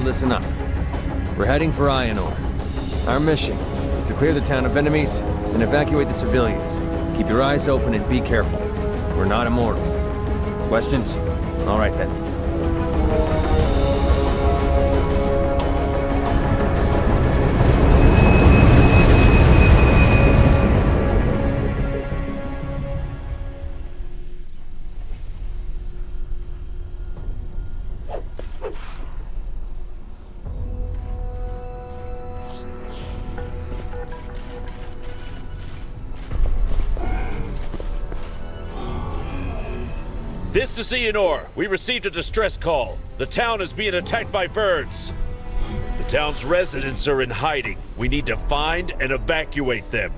Listen up. We're heading for Iron Ore. Our mission is to clear the town of enemies and evacuate the civilians. Keep your eyes open and be careful. We're not immortal. Questions? All right then. This is Iron Ore. We received a distress call. The town is being attacked by birds. The town's residents are in hiding. We need to find and evacuate them.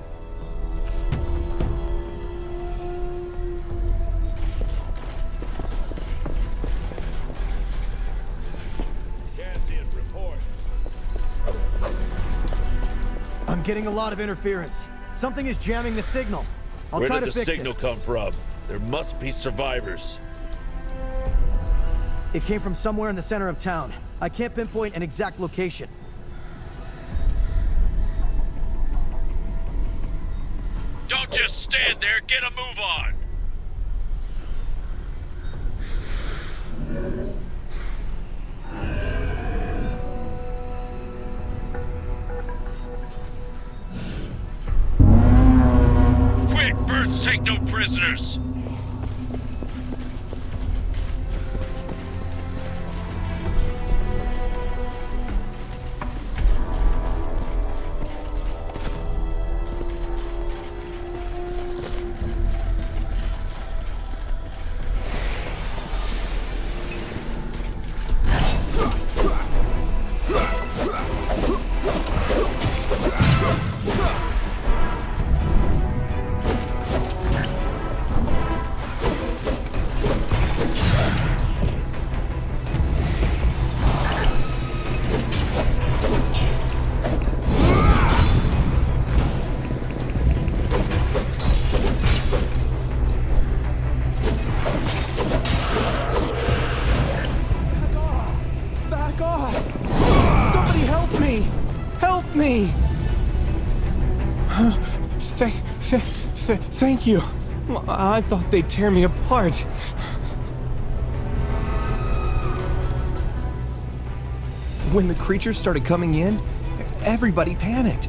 Report. I'm getting a lot of interference. Something is jamming the signal. I'll try to fix it. Where did the signal come from? There must be survivors. It came from somewhere in the center of town. I can't pinpoint an exact location. Don't just stand there, get a move on! Quick, birds take no prisoners! Thank you. I thought they'd tear me apart. When the creatures started coming in, everybody panicked.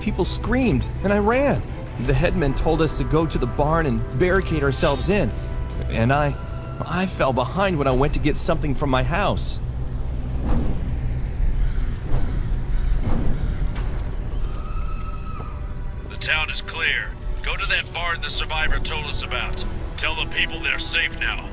People screamed, and I ran. The headman told us to go to the barn and barricade ourselves in. And I fell behind when I went to get something from my house. The town is clear. Go to that barn the survivor told us about. Tell the people they're safe now.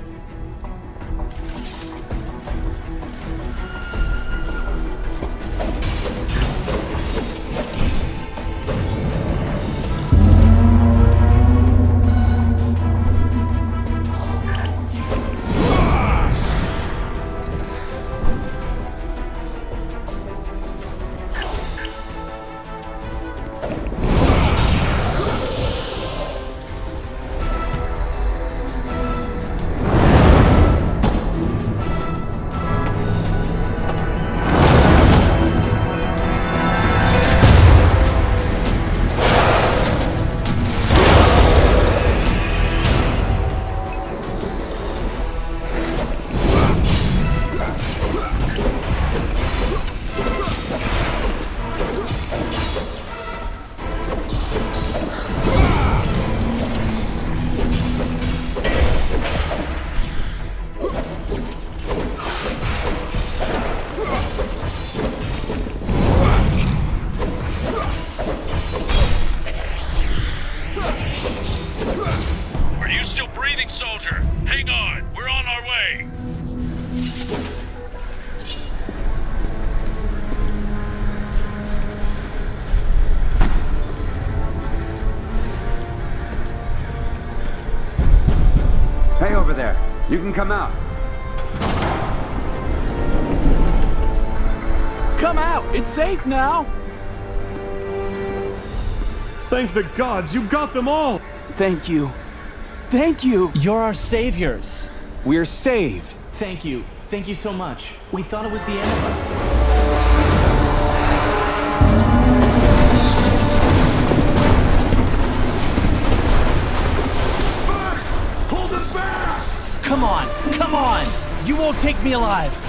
Hey over there, you can come out. Come out! It's safe now! Thank the gods, you got them all! Thank you. Thank you! You're our saviors. We're saved. Thank you. Thank you so much. We thought it was the end of us. Hold it back! Come on! Come on! You won't take me alive!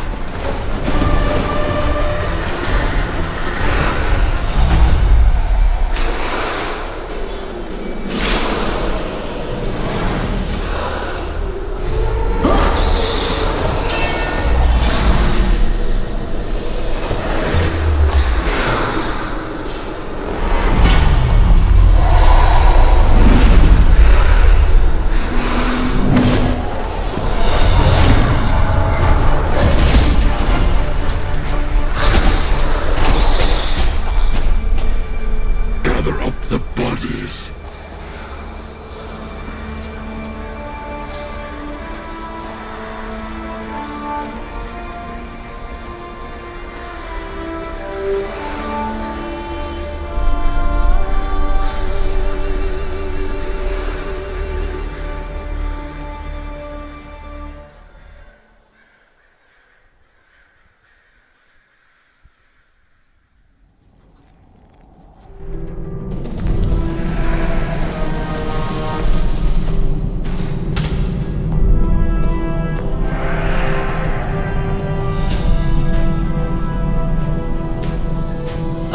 Gather up the bodies.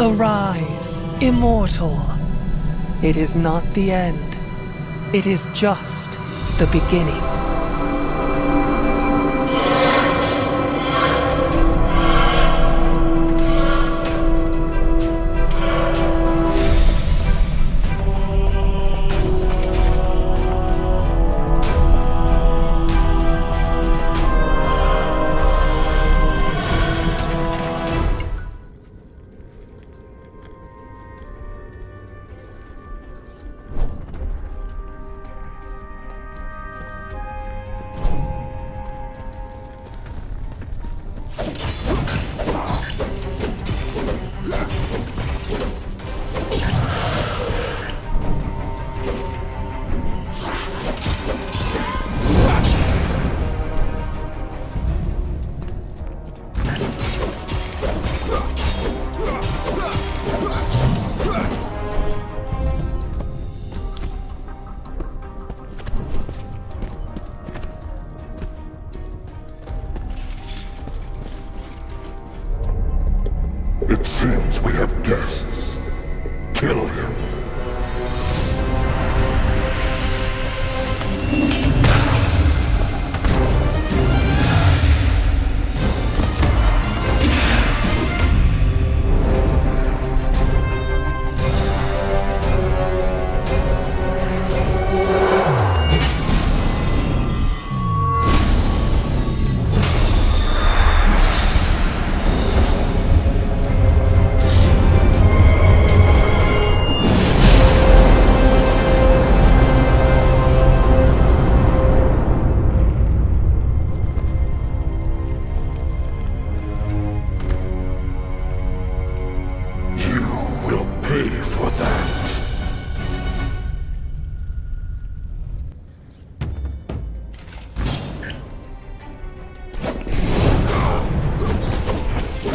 Arise, immortal. It is not the end. It is just the beginning. It seems we have guests. Kill him. Pay for that.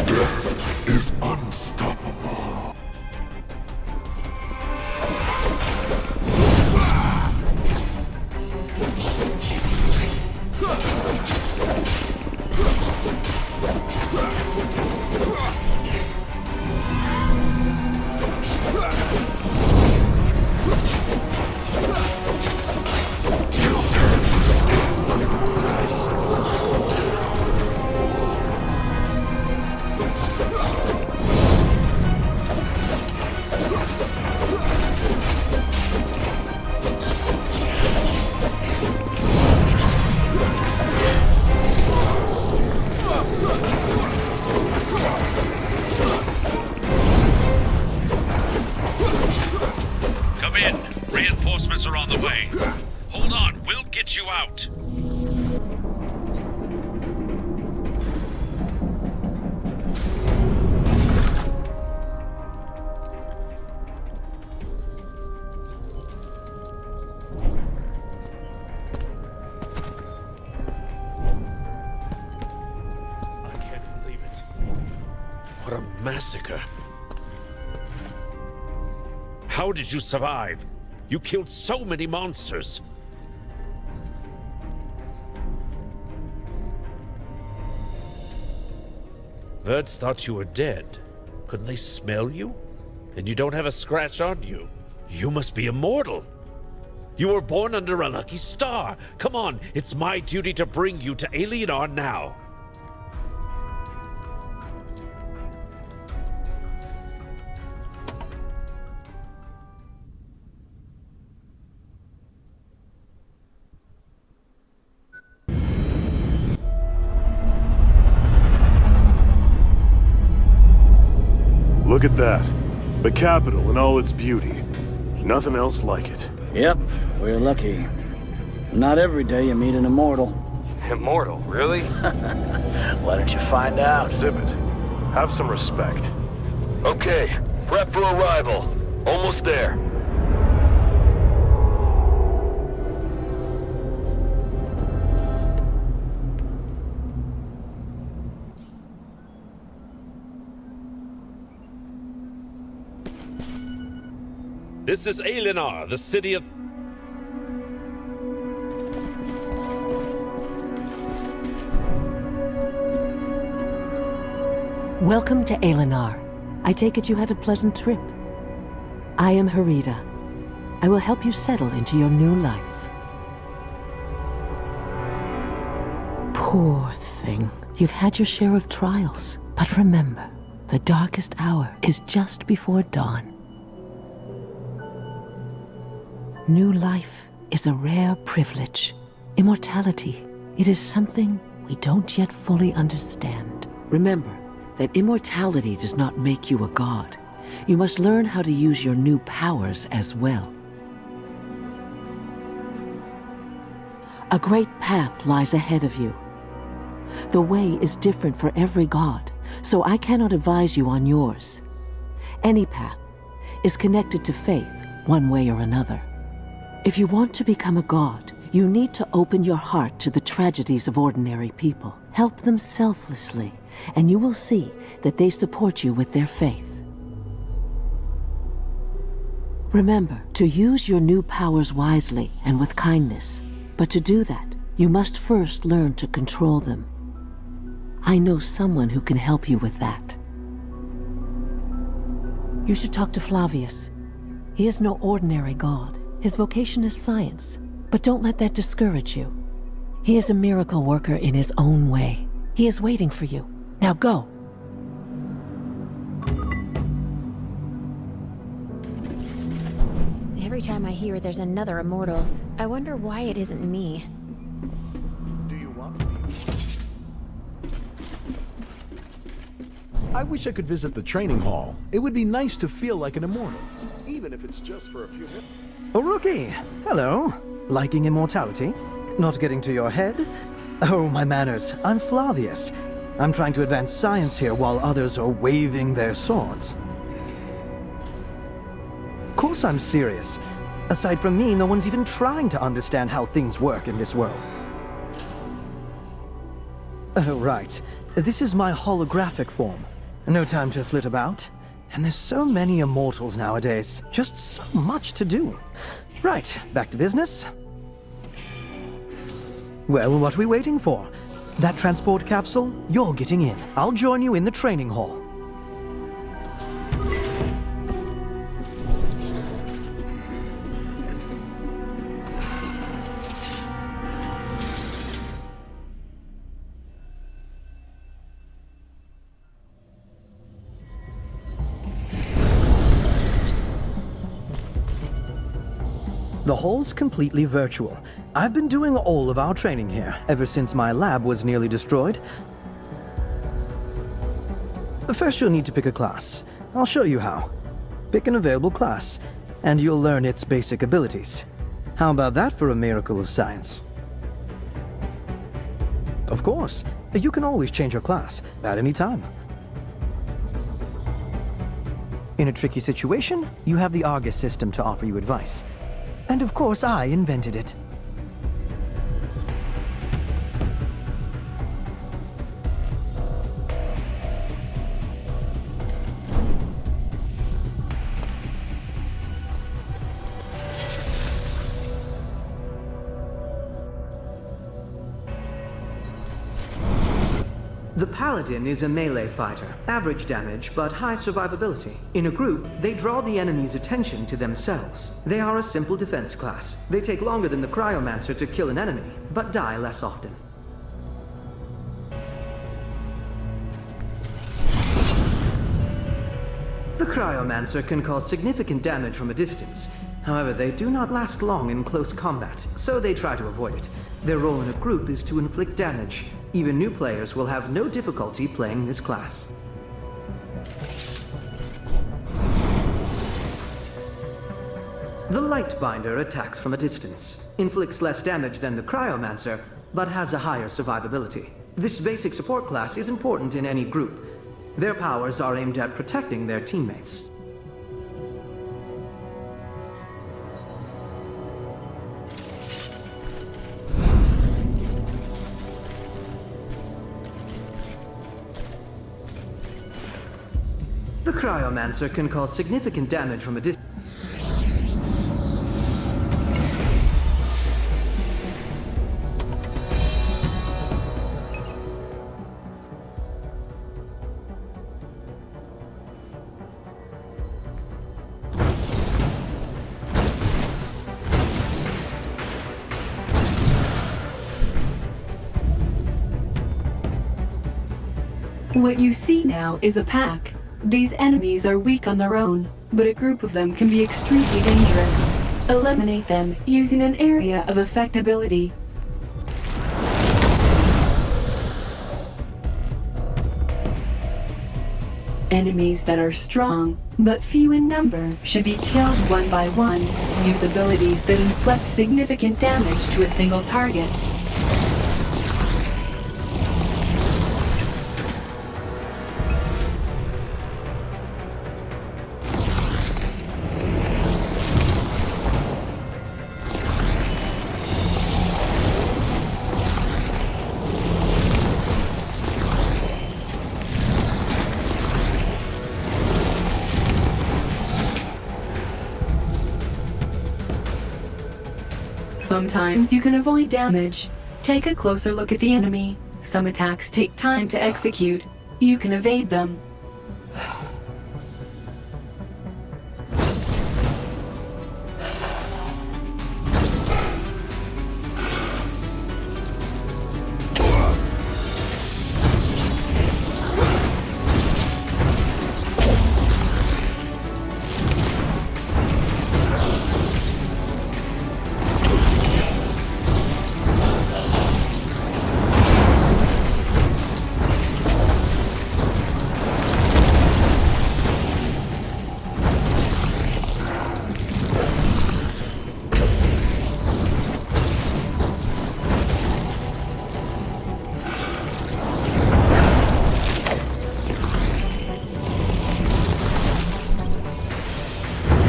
Death is unstoppable. Reinforcements are on the way. Hold on, we'll get you out. massacre. How did you survive? You killed so many monsters. Birds thought you were dead. Couldn't they smell you? And you don't have a scratch on you. You must be immortal. You were born under a lucky star. Come on, it's my duty to bring you to Alienar now. Look at that. The capital in all its beauty. Nothing else like it. Yep, we're lucky. Not every day you meet an immortal. Immortal, really? Why don't you find out? Exhibit. Have some respect. Okay, prep for arrival. Almost there. This is Alienar, the city of... Welcome to Alienar. I take it you had a pleasant trip. I am Harida. I will help you settle into your new life. Poor thing. You've had your share of trials. But remember, the darkest hour is just before dawn. New life is a rare privilege. Immortality, it is something we don't yet fully understand. Remember that immortality does not make you a god. You must learn how to use your new powers as well. A great path lies ahead of you. The way is different for every god, so I cannot advise you on yours. Any path is connected to faith, one way or another. If you want to become a god, you need to open your heart to the tragedies of ordinary people. Help them selflessly, and you will see that they support you with their faith. Remember to use your new powers wisely and with kindness. But to do that, you must first learn to control them. I know someone who can help you with that. You should talk to Flavius. He is no ordinary god. His vocation is science, but don't let that discourage you. He is a miracle worker in his own way. He is waiting for you. Now go. Every time I hear there's another immortal, I wonder why it isn't me. Do you want me? I wish I could visit the training hall. It would be nice to feel like an immortal, even if it's just for a few minutes. Oh, rookie! Hello. Liking immortality? Not getting to your head? Oh, my manners. I'm Flavius. I'm trying to advance science here while others are waving their swords. Of course I'm serious. Aside from me, no one's even trying to understand how things work in this world. Oh, right. This is my holographic form. No time to flit about. And there's so many immortals nowadays. Just so much to do. Right, back to business. Well, what are we waiting for? That transport capsule? You're getting in. I'll join you in the training hall. The hall's completely virtual. I've been doing all of our training here, ever since my lab was nearly destroyed. First you'll need to pick a class. I'll show you how. Pick an available class, and you'll learn its basic abilities. How about that for a miracle of science? Of course, you can always change your class at any time. In a tricky situation, you have the Argus system to offer you advice. And of course, I invented it. The Paladin is a melee fighter, average damage but high survivability. In a group, they draw the enemy's attention to themselves. They are a simple defense class. They take longer than the Cryomancer to kill an enemy, but die less often. The Cryomancer can cause significant damage from a distance. However, they do not last long in close combat, so they try to avoid it. Their role in a group is to inflict damage. Even new players will have no difficulty playing this class. The Lightbinder attacks from a distance, inflicts less damage than the Cryomancer, but has a higher survivability. This basic support class is important in any group. Their powers are aimed at protecting their teammates. The Cryomancer can cause significant damage from a distance. What you see now is a pack. These enemies are weak on their own, but a group of them can be extremely dangerous. Eliminate them using an area of affectability. Enemies that are strong, but few in number, should be killed one by one. Use abilities that inflict significant damage to a single target. Sometimes you can avoid damage. Take a closer look at the enemy. Some attacks take time to execute. You can evade them.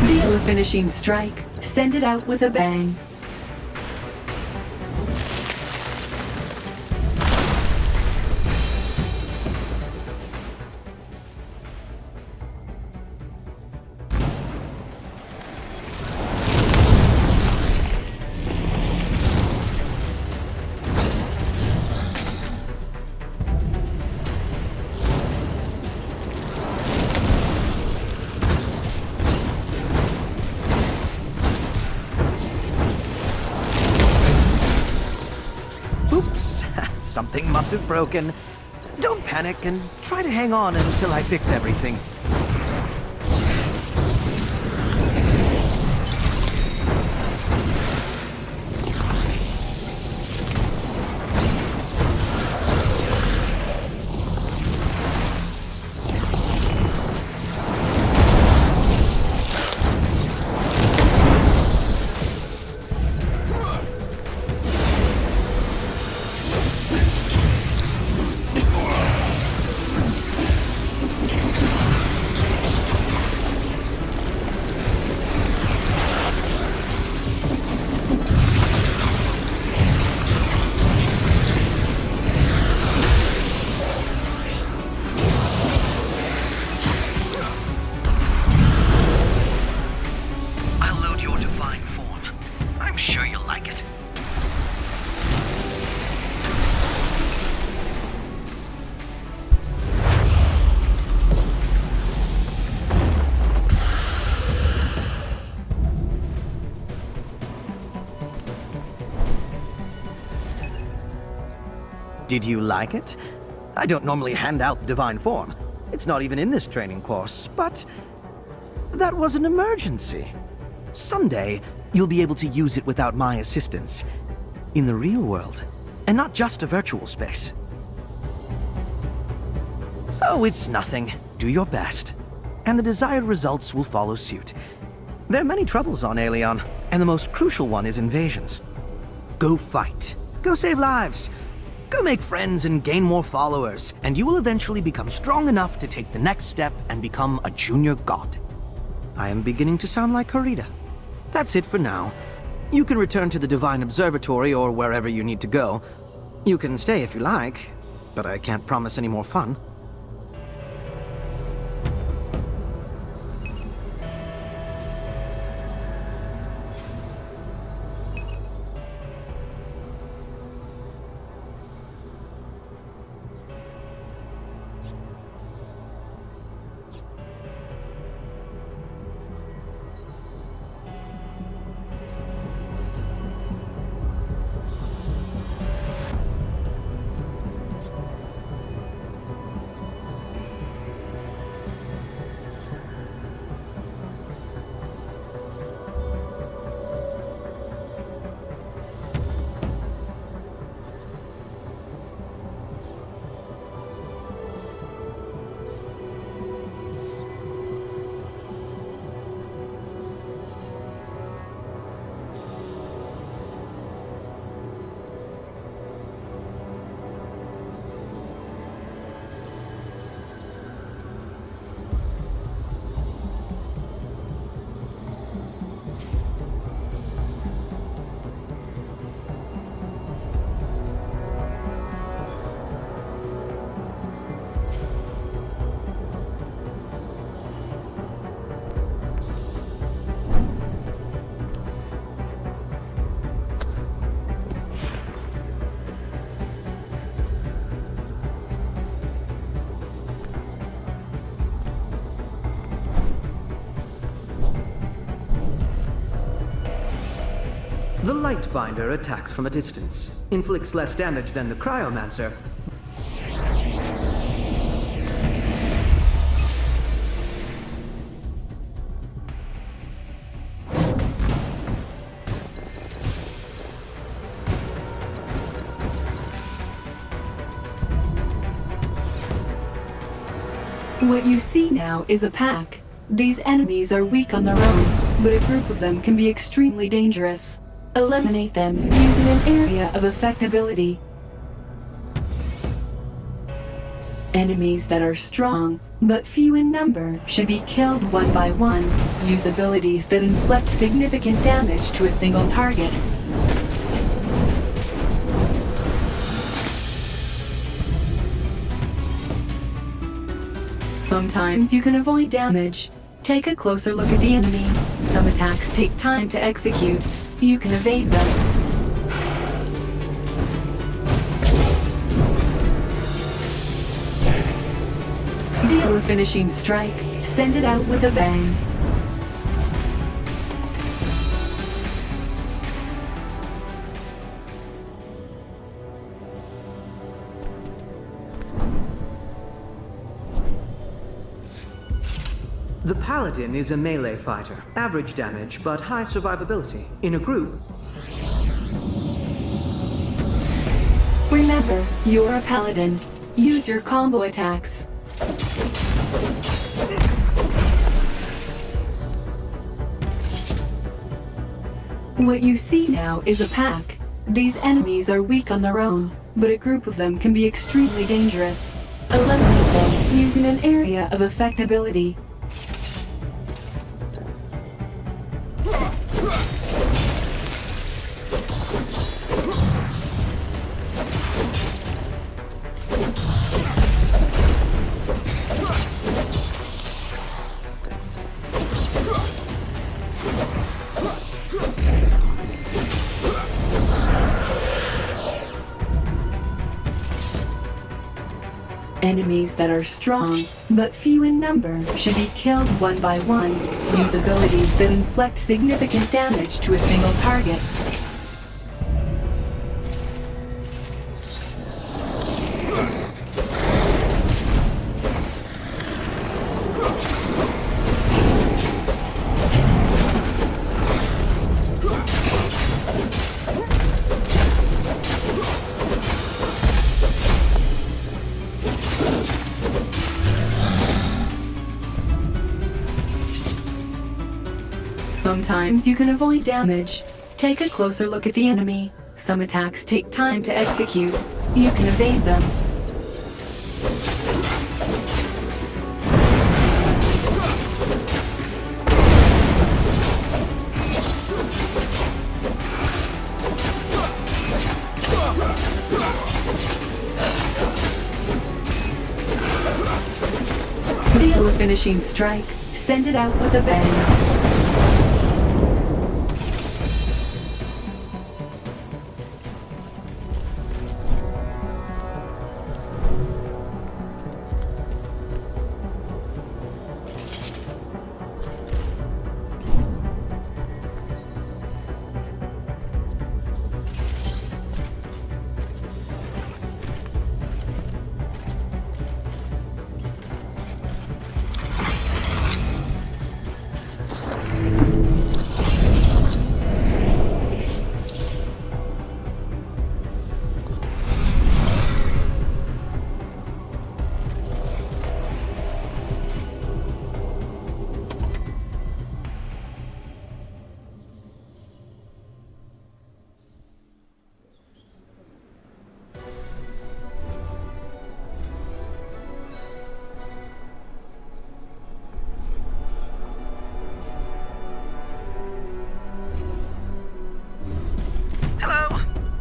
Deal a finishing strike. Send it out with a bang. Oops, something must have broken. Don't panic and try to hang on until I fix everything. Did you like it? I don't normally hand out the divine form. It's not even in this training course, but that was an emergency. Someday, you'll be able to use it without my assistance. In the real world, and not just a virtual space. Oh, it's nothing. Do your best. And the desired results will follow suit. There are many troubles on Aelion, and the most crucial one is invasions. Go fight. Go save lives. Go make friends and gain more followers, and you will eventually become strong enough to take the next step and become a junior god. I am beginning to sound like Harita. That's it for now. You can return to the Divine Observatory or wherever you need to go. You can stay if you like, but I can't promise any more fun. The Lightbinder attacks from a distance, inflicts less damage than the Cryomancer. What you see now is a pack. These enemies are weak on their own, but a group of them can be extremely dangerous. Eliminate them using an area of effectability. Enemies that are strong, but few in number, should be killed one by one. Use abilities that inflict significant damage to a single target. Sometimes you can avoid damage. Take a closer look at the enemy. Some attacks take time to execute. You can evade them. Deal a finishing strike. Send it out with a bang. The Paladin is a melee fighter. Average damage, but high survivability. In a group... Remember, you're a Paladin. Use your combo attacks. What you see now is a pack. These enemies are weak on their own, but a group of them can be extremely dangerous. Eliminate them using an area of effectability. Enemies that are strong, but few in number, should be killed one by one. Use abilities that inflict significant damage to a single target. Sometimes you can avoid damage. Take a closer look at the enemy. Some attacks take time to execute. You can evade them. Deal a finishing strike. Send it out with a bang.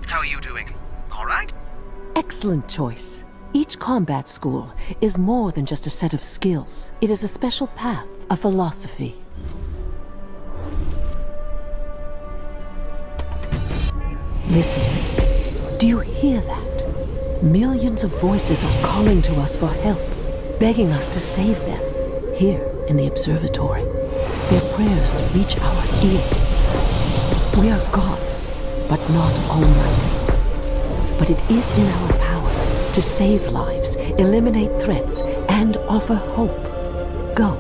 How are you doing? All right? Excellent choice. Each combat school is more than just a set of skills. It is a special path, a philosophy. Listen. Do you hear that? Millions of voices are calling to us for help, begging us to save them. Here in the observatory, their prayers reach our ears. We are gods, but not almighty. But it is in our power to save lives, eliminate threats, and offer hope. Go.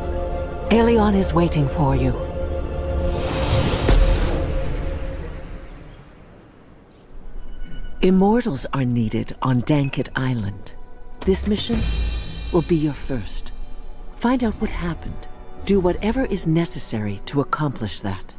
Aelion is waiting for you. Immortals are needed on Dankit Island. This mission will be your first. Find out what happened. Do whatever is necessary to accomplish that.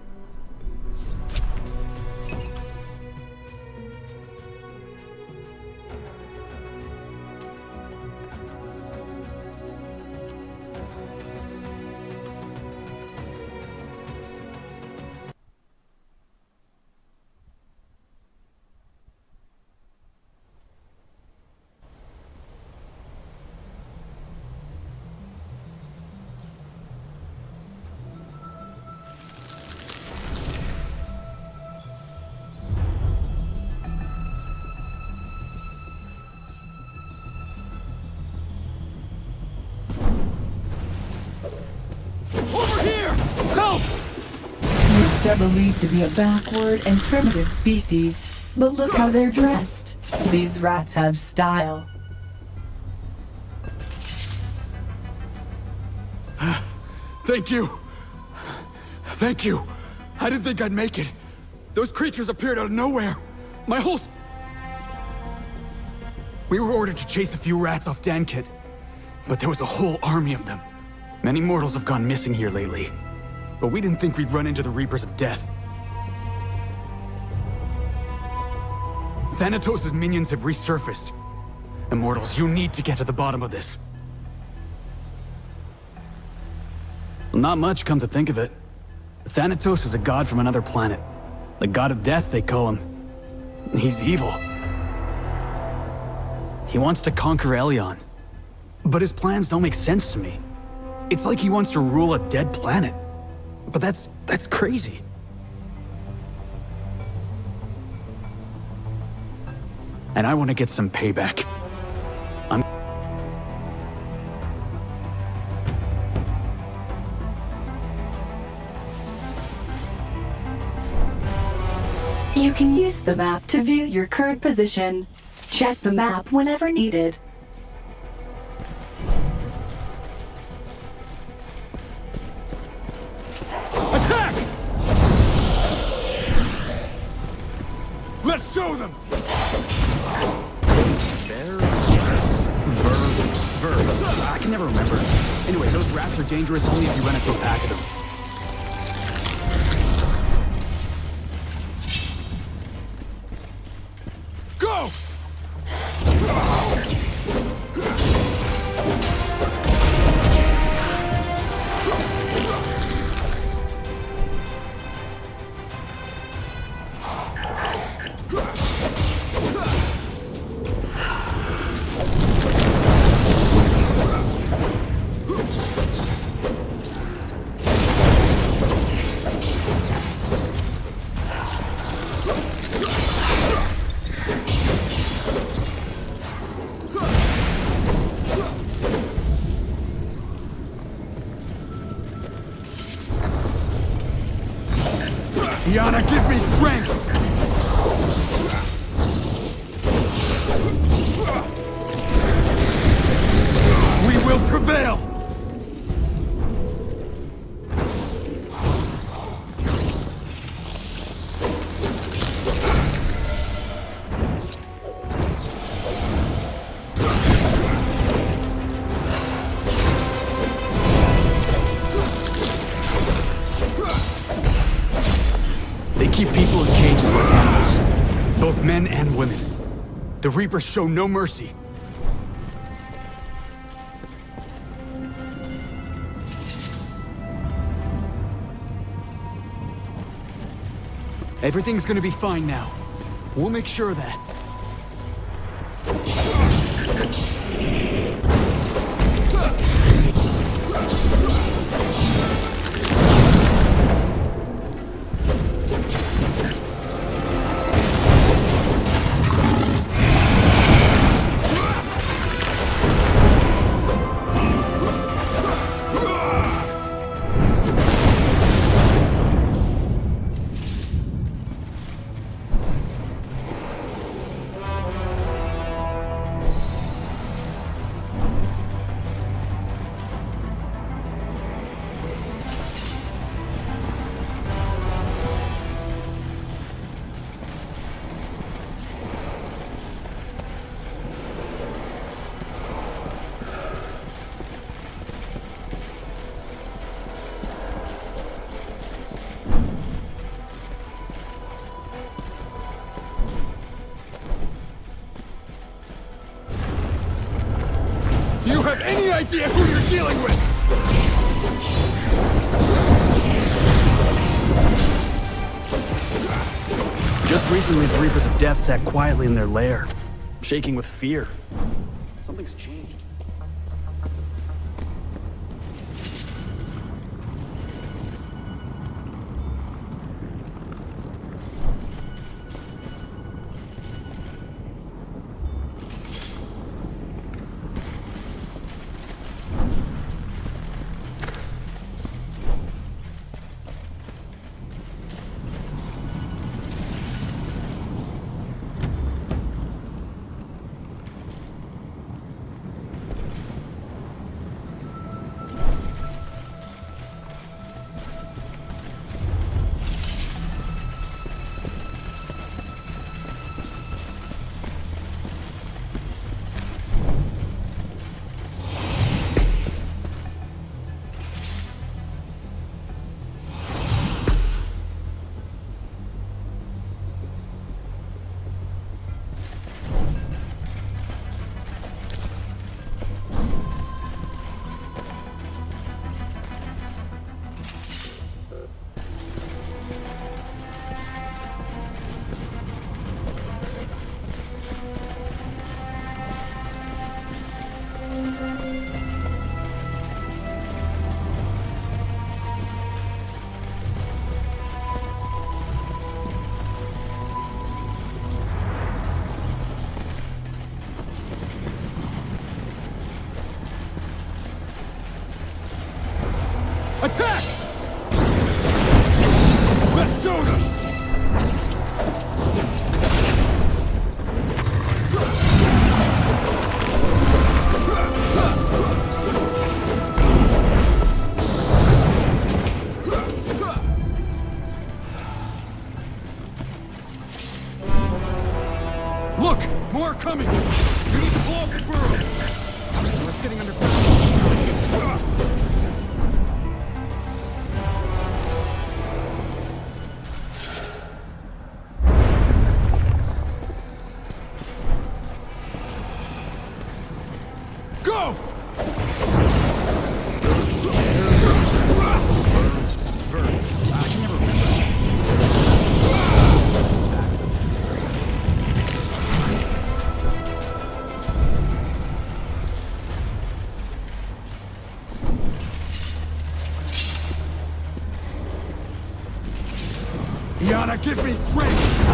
They're believed to be a backward and primitive species, but look how they're dressed. These rats have style. Thank you. Thank you. I didn't think I'd make it. Those creatures appeared out of nowhere. My whole... We were ordered to chase a few rats off Dankit, but there was a whole army of them. Many mortals have gone missing here lately, but we didn't think we'd run into the Reapers of Death. Thanatos' minions have resurfaced. Immortals, you need to get to the bottom of this. Well, not much, come to think of it. Thanatos is a god from another planet. The god of death, they call him. He's evil. He wants to conquer Aelion. But his plans don't make sense to me. It's like he wants to rule a dead planet. But that's crazy. And I want to get some payback. You can use the map to view your current position. Check the map whenever needed. Attack! Let's show them! Verb. I can never remember. Anyway, those rats are dangerous only if you run into a pack of them. Yana, give me strength! We will prevail! They keep people in cages like animals, both men and women. The Reapers show no mercy. Everything's gonna be fine now. We'll make sure of that. Do you have any idea who you're dealing with? Just recently, the Reapers of Death sat quietly in their lair, shaking with fear. Something's changed. Attack! Let's show them! Look! More coming! We need to blow up the burrow! We're sitting under pressure. Go! gotta give me strength!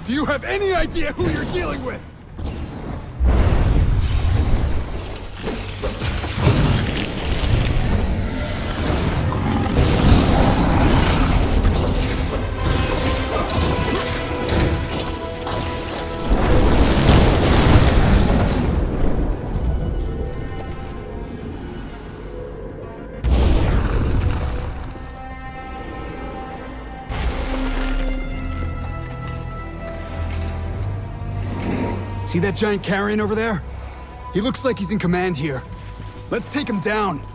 Do you have any idea who you're dealing with? See that giant carrion over there? He looks like he's in command here. Let's take him down.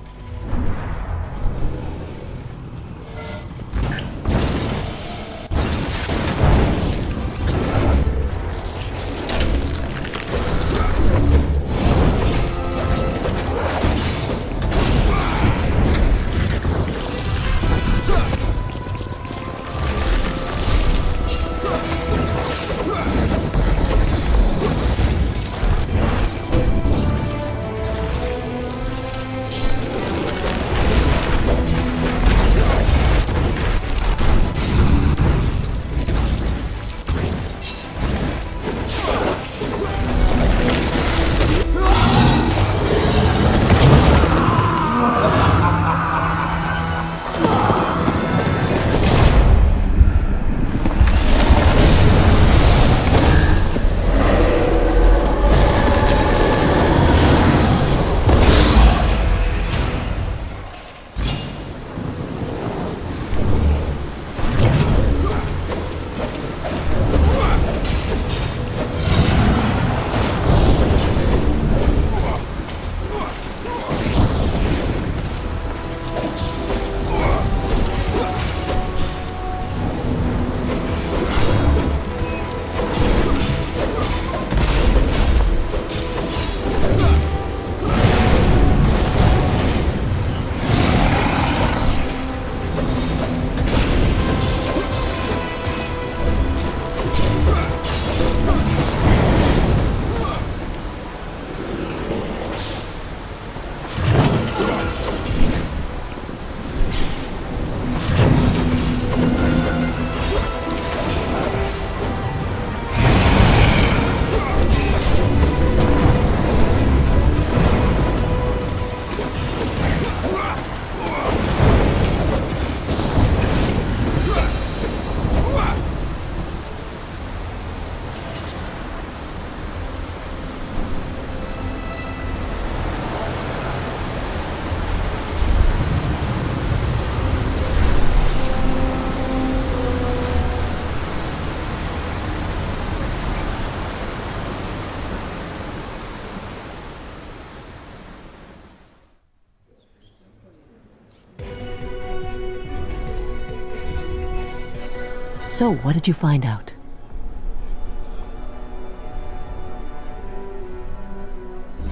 So, what did you find out?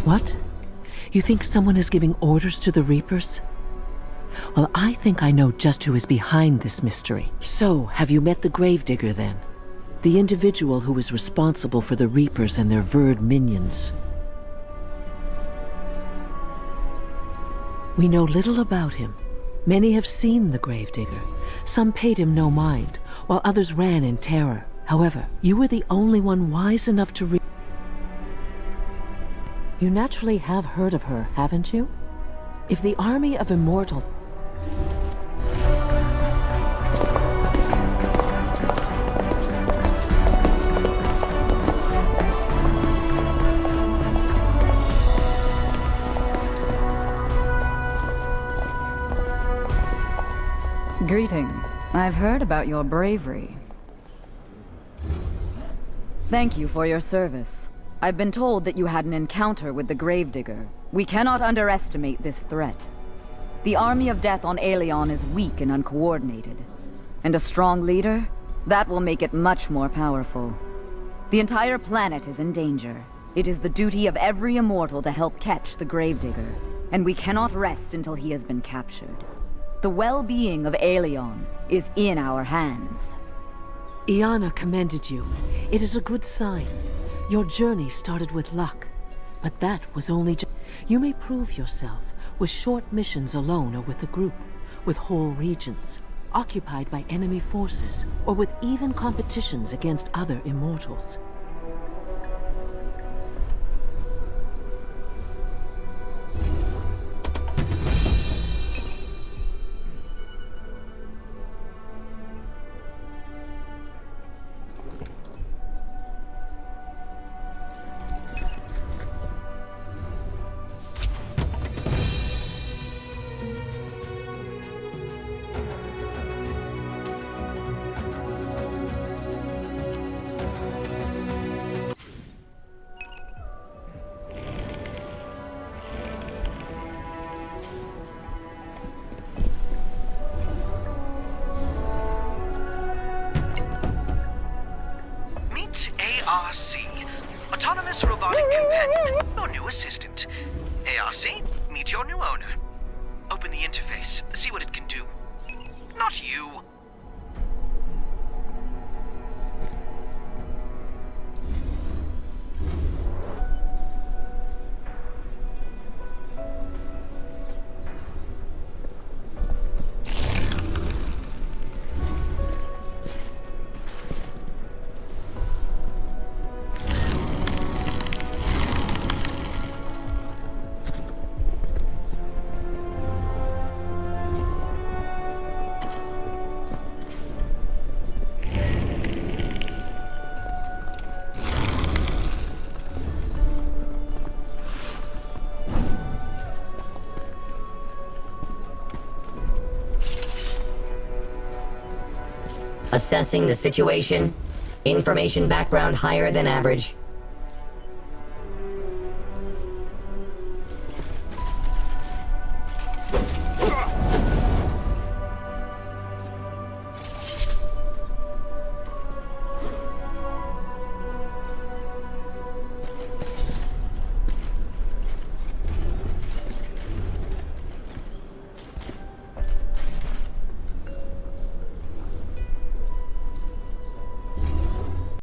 What? You think someone is giving orders to the Reapers? Well, I think I know just who is behind this mystery. So, have you met the Gravedigger then? The individual who is responsible for the Reapers and their Verd minions. We know little about him. Many have seen the Gravedigger. Some paid him no mind, while others ran in terror. However, you were the only one wise enough to You naturally have heard of her, haven't you? If the army of immortal... Greetings. I've heard about your bravery. Thank you for your service. I've been told that you had an encounter with the Gravedigger. We cannot underestimate this threat. The army of death on Aelion is weak and uncoordinated. And a strong leader? That will make it much more powerful. The entire planet is in danger. It is the duty of every immortal to help catch the Gravedigger. And we cannot rest until he has been captured. The well-being of Aelion is in our hands. Iana commended you. It is a good sign. Your journey started with luck. But that was only You may prove yourself with short missions alone or with a group, with whole regions, occupied by enemy forces, or with even competitions against other immortals. ARC, Autonomous Robotic Companion, your new assistant. ARC, meet your new owner. Open the interface, see what it can do. Not you. Assessing the situation. Information background higher than average.